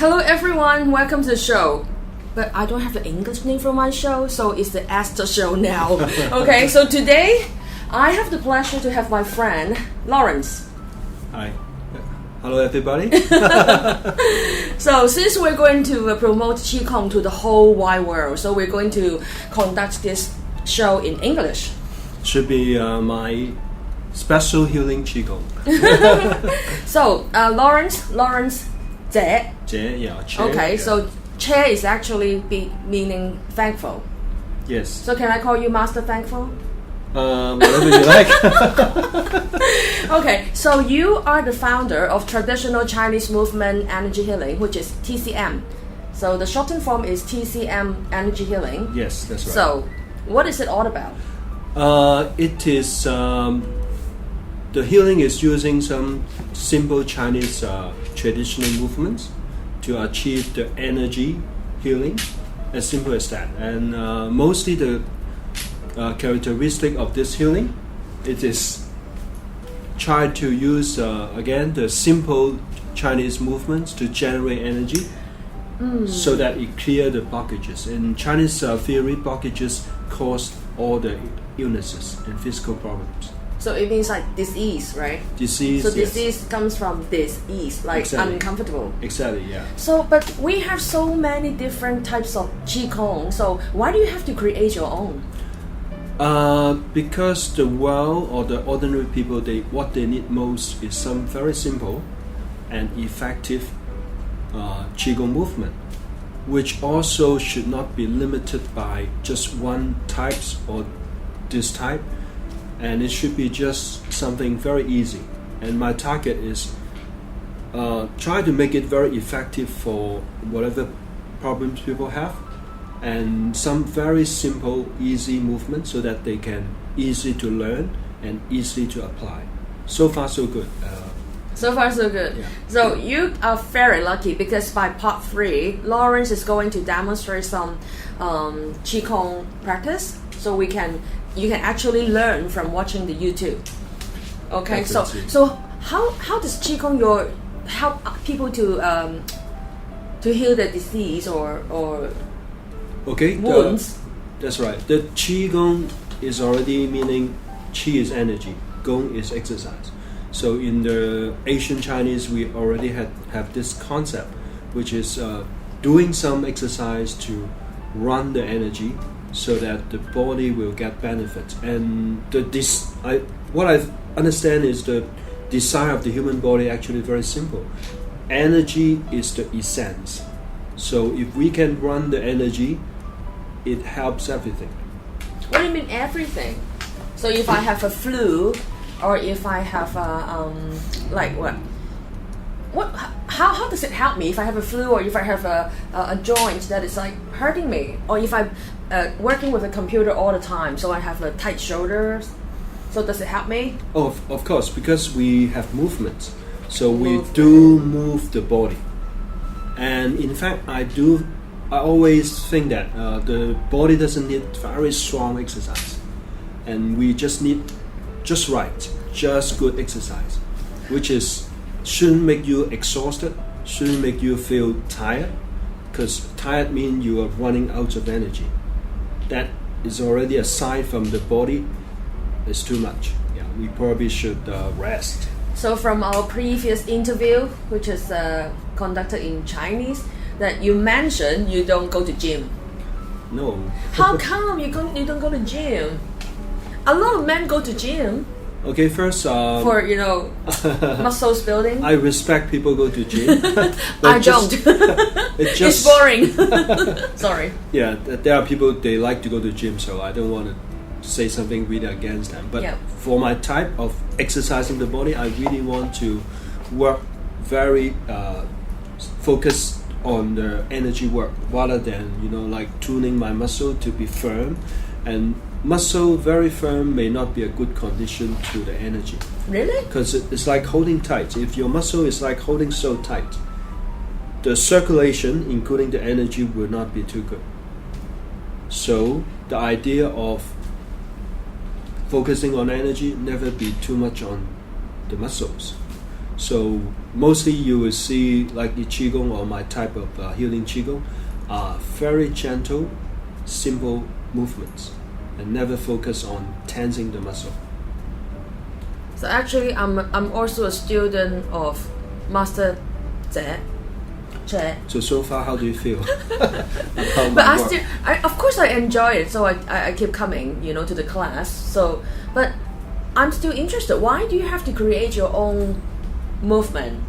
Hello everyone, welcome to the show. But I don't have the English name for my show, so it's the Esther show now. Okay, so today I have the pleasure to have my friend Lawrence. Hi. Hello everybody. So since we're going to promote Qigong to the whole wide world, so we're going to conduct this show in English. Should be my special healing Qigong. So LawrenceTse. Yeah, Okay, yeah. so Tse is actually meaning thankful. Yes. So can I call you Master Thankful? Whatever you like. Okay, so you are the founder of traditional Chinese movement energy healing, which is TCM. So the shortened form is TCM energy healing. Yes, that's right. So what is it all about? It is the healing is using some simple Chinese traditional movements to achieve the energy healing, as simple as that. And mostly the characteristic of this healing, it is try to use again the simple Chinese movements to generate energy, so that it clear the blockages. In Chinese theory, blockages cause all the illnesses and physical problems. So it means like disease, right? Disease. So yes. disease comes from disease, like Exactly. uncomfortable. Exactly. Yeah. So, but we have so many different types of Qigong. So why do you have to create your own? Because the world or the ordinary people, what they need most is some very simple and effective Qigong movement, which also should not be limited by just one types or this type, and it should be just something very easy. And my target is try to make it very effective for whatever problems people have, and some very simple, easy movements so that they can easy to learn and easily to apply. So far, so good. So far, so good. Yeah. So you are very lucky because by part 3, Lawrence is going to demonstrate some Qigong practice. So you can actually learn from watching the YouTube. Okay, Definitely. so how does Qigong help people to heal the disease or Okay. wounds? That's right. The Qigong is already meaning Qi is energy, Gong is exercise. So in the Asian Chinese, we already have this concept, which is doing some exercise to run the energy so that the body will get benefits. And what I understand is the desire of the human body actually very simple. Energy is the essence. So if we can run the energy, it helps everything. What do you mean everything? So if I have a flu, or if I have like what? How does it help me if I have a flu, or if I have a joint that is like hurting me, or if I'm working with a computer all the time, so I have a tight shoulders? So does it help me? Oh, of course, because we have movements, so we do move the body. And in fact, I always think that the body doesn't need very strong exercise, and we just need just good exercise, which shouldn't make you exhausted, shouldn't make you feel tired, because tired means you are running out of energy. That is already a sign from the body. It's too much. Yeah, we probably should rest. So from our previous interview, which is conducted in Chinese, that you mentioned you don't go to gym. No. How come you don't go to gym? A lot of men go to gym Okay, first for muscles building. I respect people go to gym. I don't. It's boring. Sorry. Yeah, there are people they like to go to gym, so I don't want to say something really against them. But Yeah. for my type of exercising the body, I really want to work very focused on the energy work rather than like tuning my muscle to be firm. And muscle very firm may not be a good condition to the energy. Really? Because it's like holding tight. If your muscle is like holding so tight, the circulation, including the energy, will not be too good. So the idea of focusing on energy, never be too much on the muscles. So mostly you will see like the Qigong or my type of healing Qigong are very gentle, simple movements and never focus on tensing the muscle. So actually, I'm also a student of Master Tsang. So far, how do you feel? But of course I enjoy it, so I keep coming, to the class. So, but I'm still interested. Why do you have to create your own movement?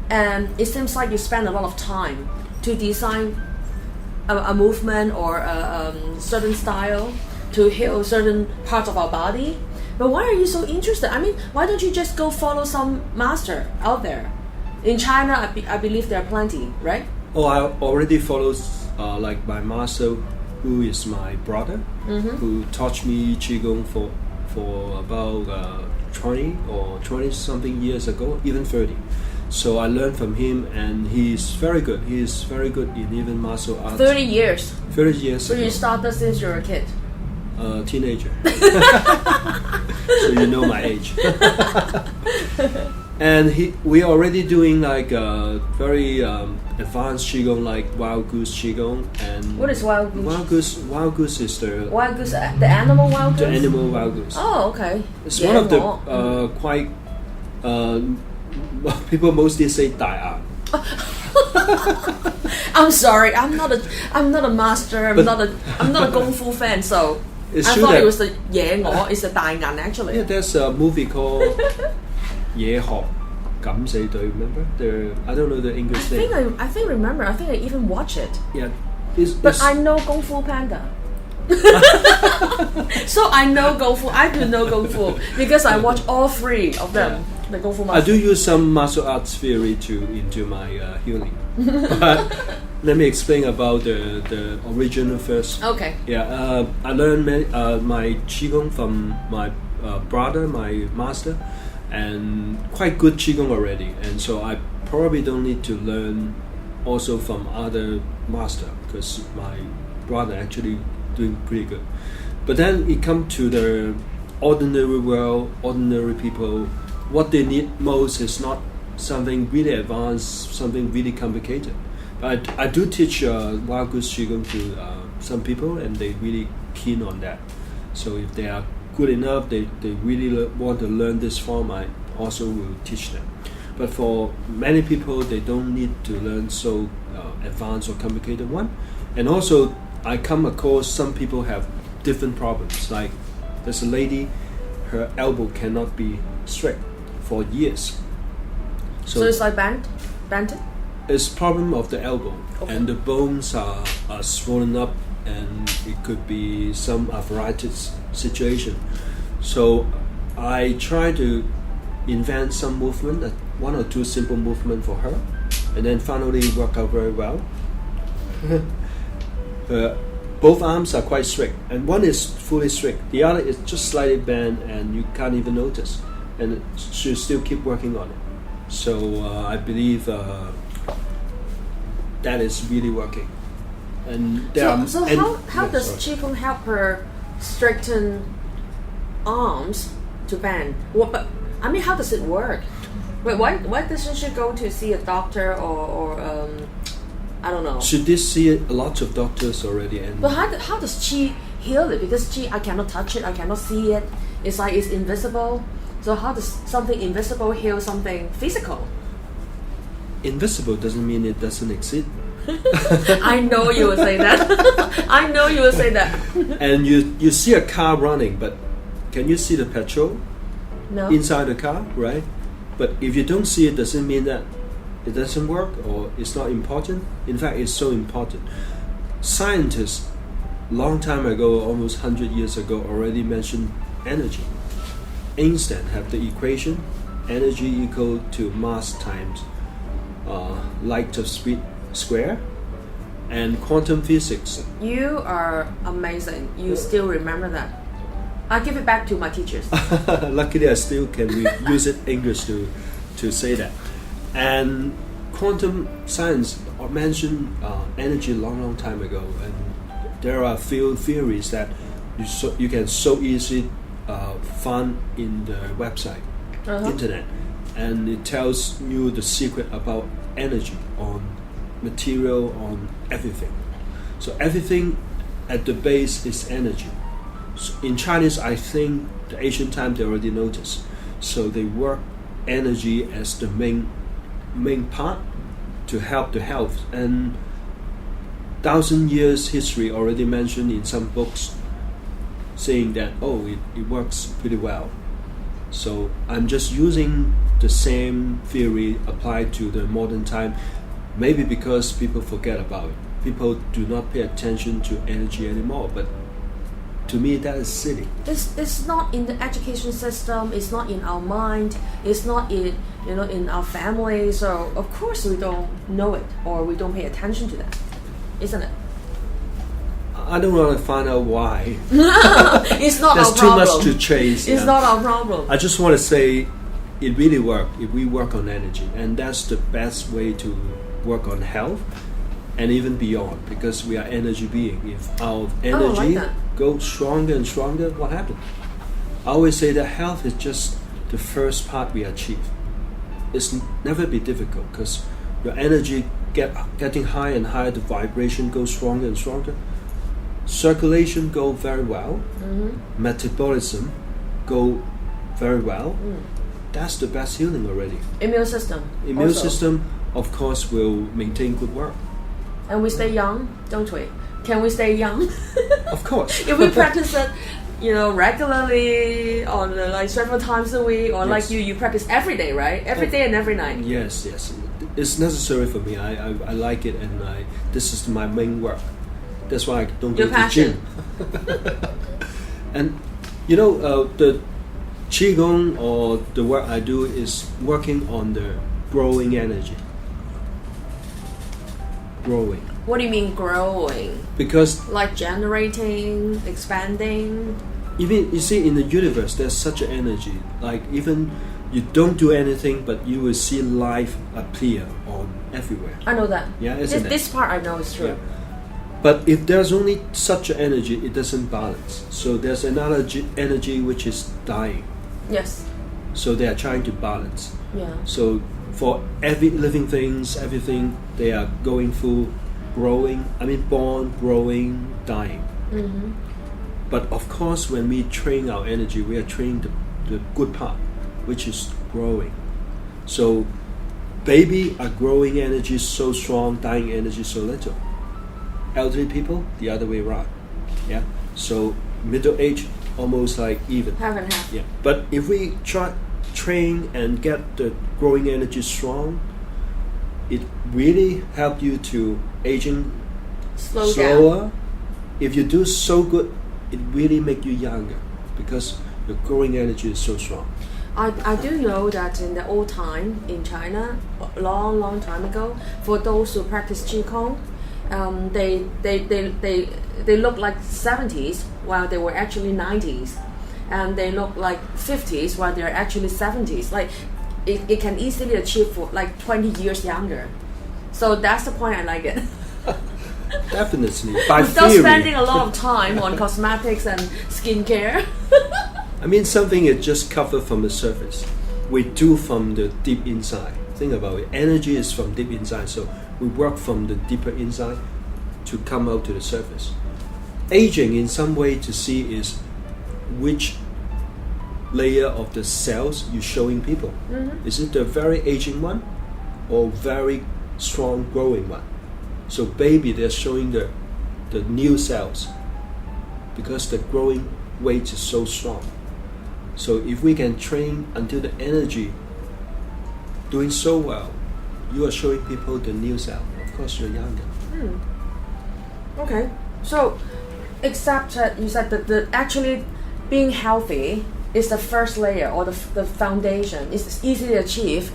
And it seems like you spend a lot of time to design a movement or a certain style to heal certain parts of our body. But why are you so interested? I mean, why don't you just go follow some master out there? In China, I believe there are plenty, right? Oh, I already follow like my master, who is my brother, who taught me Qigong for about 20 or 20 something years ago, even 30. So I learned from him, and he's very good. He is very good in even martial arts. 30 years. 30 years. So ago. You started since you were a kid. Teenager. So you know my age. And we are already doing like very advanced Qigong, like Wild Goose Qigong. And what is Wild Goose? Wild Goose is the Wild Goose, the animal Wild Goose? The animal Wild Goose. Oh, okay. It's one of the quite people mostly say Dai An. I'm sorry, I'm not a master. I'm not a Kung Fu fan, so I thought it was the Ye Ngo. It's the Dai An actually. Yeah, there's a movie called Ye Hok Gam Se Dui. Remember I don't know the English name. I even watched it. Yeah, but I know Kung Fu Panda. So I know Kung Fu. I do know Kung Fu because I watch all three of them. Yeah. The Kung Fu master. I do use some martial arts theory into my healing. But let me explain about the original first. Okay. Yeah, I learned my Qigong from my brother, my master, and quite good Qigong already. And so I probably don't need to learn also from other master, because my brother actually doing pretty good. But then it comes to the ordinary world, ordinary people. What they need most is not something really advanced, something really complicated. But I do teach Wild Goose Qigong to some people, and they really keen on that. So if they are good enough, they really want to learn this form, I also will teach them. But for many people, they don't need to learn so advanced or complicated one. And also, I come across some people have different problems. Like there's a lady, her elbow cannot be straight for years. So it's like bent? It's problem of the elbow, okay. And the bones are swollen up, and it could be some arthritis situation. So I try to invent some movement, one or two simple movement for her, and then finally work out very well. Both arms are quite straight, and one is fully straight. The other is just slightly bent, and you can't even notice. And she still keep working on it. So I believe that is really working. And how does Qigong help her straighten arms to bend? But I mean, how does it work? Wait, why doesn't she go to see a doctor or I don't know? She did see a lot of doctors already. But how does Qi heal it? Because Qi, I cannot touch it, I cannot see it. It's like it's invisible. So how does something invisible heal something physical? Invisible doesn't mean it doesn't exist. I know you will say that. I know you will say that. And you see a car running, but can you see the petrol? No. Inside the car, right? But if you don't see it, doesn't mean that it doesn't work or it's not important. In fact, it's so important. Scientists, long time ago, almost 100 years ago, already mentioned energy. Einstein have the equation: energy equal to mass times light of speed square, and quantum physics. You are amazing. You still remember that. I'll give it back to my teachers. Luckily, I still can use it English to say that. And quantum science mentioned energy long time ago, and there are few theories that you can so easily find in the website, internet. and it tells you the secret about energy, on material, on everything. So everything at the base is energy. So in Chinese, I think the ancient time they already noticed. So they work energy as the main part to help the health. And 1,000 years history already mentioned in some books saying that, it works pretty well. So I'm just using the same theory applied to the modern time, maybe because people forget about it. People do not pay attention to energy anymore, but to me that is silly. It's not in the education system, it's not in our mind, it's not in our family, so of course we don't know it or we don't pay attention to that, isn't it? I don't want to find out why. It's not There's our problem. There's too much to chase. It's not our problem. I just want to say it really works if we work on energy, and that's the best way to work on health and even beyond, because we are energy beings. If our energy goes stronger and stronger, what happens? I always say that health is just the first part we achieve. It's never be difficult because your energy getting higher and higher, the vibration goes stronger and stronger. Circulation go very well. Metabolism go very well. That's the best healing already. Immune system. Immune system, of course, will maintain good work. And we stay young, don't we? Can we stay young? Of course. If we practice it, regularly, or like several times a week, or like you practice every day, right? Every day and every night. Yes. It's necessary for me. I like it, and this is my main work. That's why I don't go to the gym. And the Qigong, or the work I do, is working on the growing energy. Growing. What do you mean growing? Because like generating, expanding. Even you see in the universe, there's such an energy. Like even you don't do anything, but you will see life appear on everywhere. I know that. Yeah, this part I know is true. Yeah. But if there's only such an energy, it doesn't balance. So there's another energy which is dying. Yes. So they are trying to balance. Yeah. So for every living things, everything, they are going through born, growing, dying. But of course, when we train our energy, we are training the good part, which is growing. So baby are growing energy so strong, dying energy so little. Elderly people, the other way around. Yeah. So middle age, almost like even. Half and half. Yeah. But if we train and get the growing energy strong, it really help you to aging slower. Down. If you do so good, it really make you younger because your growing energy is so strong. I do know that in the old time in China, long time ago, for those who practice Qigong, they look like 70s while they were actually 90s, and they look like 50s while they're actually 70s. Like it can easily achieve for like 20 years younger. So that's the point I like it. Definitely. By Without theory. spending a lot of time on cosmetics and skincare. I mean, something is just covered from the surface. We do from the deep inside. Think about it. Energy is from deep inside, so we work from the deeper inside to come out to the surface. Aging, in some way, to see is which layer of the cells you're showing people. Is it the very aging one or very strong growing one? So baby, they're showing the new cells because the growing weight is so strong. So if we can train until the energy doing so well, you are showing people the new cell. Of course, you're younger. Okay, so except that you said that actually being healthy is the first layer or the foundation. It's easy to achieve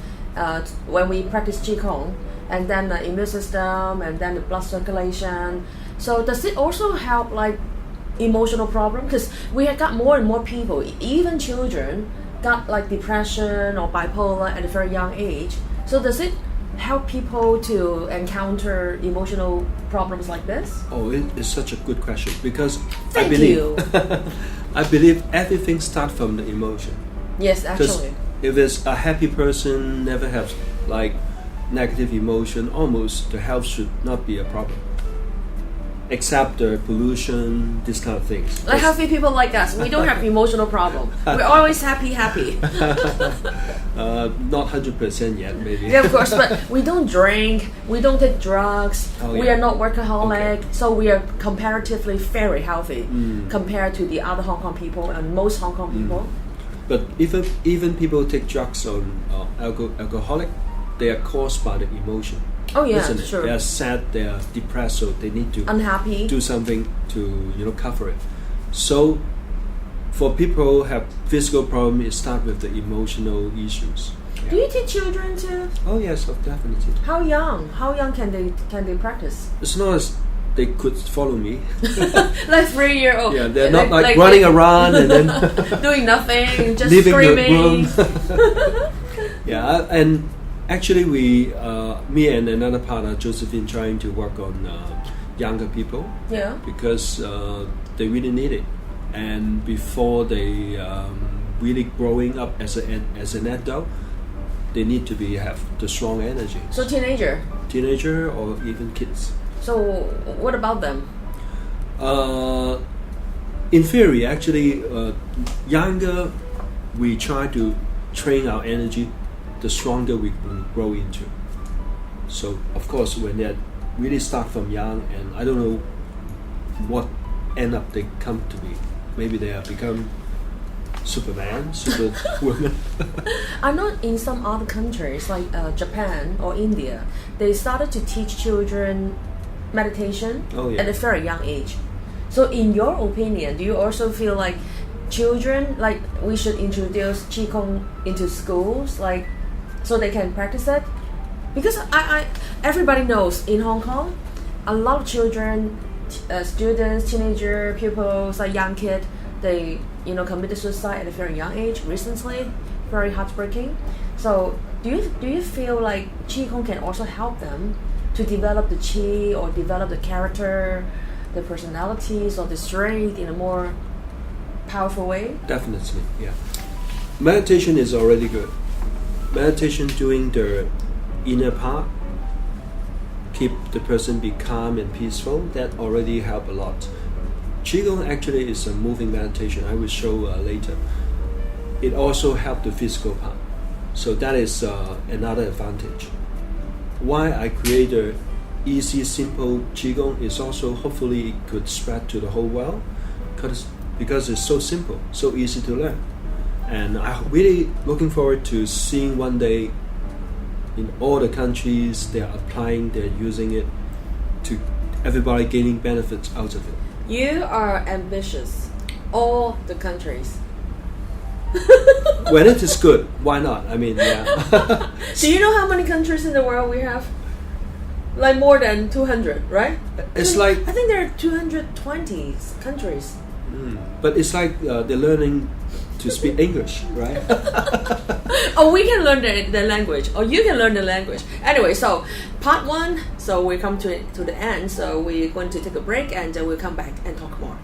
when we practice Qigong, and then the immune system, and then the blood circulation. So does it also help like emotional problem? Because we have got more and more people, even children, got like depression or bipolar at a very young age. So does it help people to encounter emotional problems like this? Oh, it is such a good question because Thank you. I believe everything starts from the emotion. Yes, actually. If it's a happy person, never have like negative emotion, almost the health should not be a problem. Except the pollution, this kind of things. Like healthy people like us, we don't have emotional problem. We're always happy. Not 100% yet, maybe. Yeah, of course, but we don't drink, we don't take drugs, we are not workaholic, so we are comparatively very healthy compared to the other Hong Kong people and most Hong Kong people. But even people take drugs or alcoholic, they are caused by the emotion. Oh yeah, isn't it? sure. They are sad, they are depressed, so they need to unhappy. Do something to cover it. So for people who have physical problem, it starts with the emotional issues. Do you teach children too? Oh yes, definitely. How young? How young can they practice? As long as they could follow me. Like 3-year-old. Yeah, they're not like running around and then doing nothing, just leaving screaming. The room. Yeah, and actually me and another partner, Josephine, trying to work on younger people. Yeah. Because they really need it, and before they really growing up as an adult, they need to have the strong energy. So teenager or even kids. So what about them? In theory, actually, younger we try to train our energy, the stronger we will grow into. So of course, when they really start from young, and I don't know what end up they come to be. Maybe they have become Superman, Superwoman. I know in some other countries like Japan or India, they started to teach children meditation at a very young age. So in your opinion, do you also feel like children, like we should introduce Qigong into schools, like so they can practice it? Because I everybody knows in Hong Kong, a lot of children, students, teenager, pupils, like young kid, they committed suicide at a very young age recently, very heartbreaking. So do you feel like Qigong can also help them to develop the Qi or develop the character, the personalities or the strength in a more powerful way? Definitely, yeah. Meditation is already good. Meditation doing the inner part, keep the person be calm and peaceful, that already help a lot. Qigong actually is a moving meditation. I will show later. It also help the physical part. So that is another advantage. Why I create a easy, simple Qigong is also hopefully it could spread to the whole world because it's so simple, so easy to learn. And I'm really looking forward to seeing one day in all the countries they're applying, they're using it, to everybody gaining benefits out of it. You are ambitious. All the countries. When it is good, why not? I mean, yeah. Do you know how many countries in the world we have? Like more than 200, right? It's like I think there are 220 countries. But it's like they're learning to speak English, right? Oh, we can learn the language, or you can learn the language. Anyway, so part 1. So we come to the end. So we're going to take a break, and we'll come back and talk more.